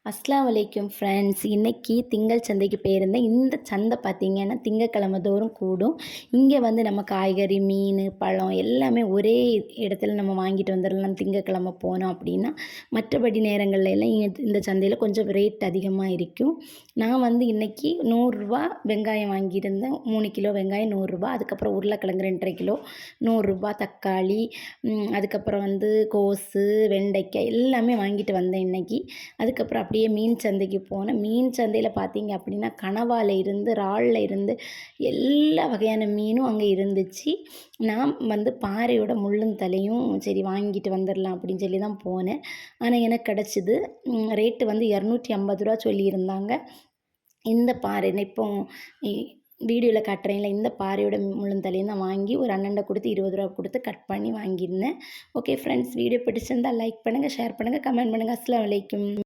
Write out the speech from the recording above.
அஸ்ஸலாமு அலைக்கும் ஃப்ரெண்ட்ஸ். இன்னைக்கு திங்கள் சந்தைக்கு போயிருந்தேன். இந்த சந்தை பார்த்தீங்கன்னா, திங்கட்கிழமை தோறும் கூடும். இங்கே வந்து நம்ம காய்கறி, மீன், பழம் எல்லாமே ஒரே இடத்துல நம்ம வாங்கிட்டு வந்துடலாம் திங்கட்கிழமை போனோம் அப்படின்னா. மற்றபடி நேரங்கள்ல எல்லாம் இந்த சந்தையில கொஞ்சம் ரேட் அதிகமாக இருக்கும். நான் வந்து இன்னைக்கு ரூ. 100 வெங்காயம் வாங்கியிருந்தேன். 3 கிலோ வெங்காயம் ரூ. 100. அதுக்கப்புறம் உருளைக்கிழங்கு 2 1/2 கிலோ ரூ. 100. தக்காளி, அதுக்கப்புறம் வந்து கோஸு, வெண்டைக்காய் எல்லாமே வாங்கிட்டு வந்தேன் இன்னைக்கு. அதுக்கப்புறம் அப்படியே மீன் சந்தைக்கு போனேன். மீன் சந்தையில் பார்த்தீங்க அப்படின்னா கனவால இருந்து இறால்ல இருந்து எல்லா வகையான மீனும் அங்கே இருந்துச்சு. நான் வந்து பாறையோட முள்ளும் தலையும் சரி வாங்கிட்டு வந்துடலாம் அப்படின்னு சொல்லி தான் போனேன். ஆனால் எனக்கு கிடச்சிது. ரேட்டு வந்து ரூ. 250 சொல்லியிருந்தாங்க. இந்த பாறை இப்போ வீடியோவில் காட்டுறேன்ல, இந்த பாறையோட முள்ளும் தான் வாங்கி ஒரு அண்ணன்ட கொடுத்து ரூ. 20 கொடுத்து கட் பண்ணி வாங்கியிருந்தேன். ஓகே ஃப்ரெண்ட்ஸ், வீடியோ பிடிச்சிருந்தால் லைக் பண்ணுங்கள், ஷேர் பண்ணுங்கள், கமெண்ட் பண்ணுங்கள். அஸ்ஸலாமு அலைக்கும்.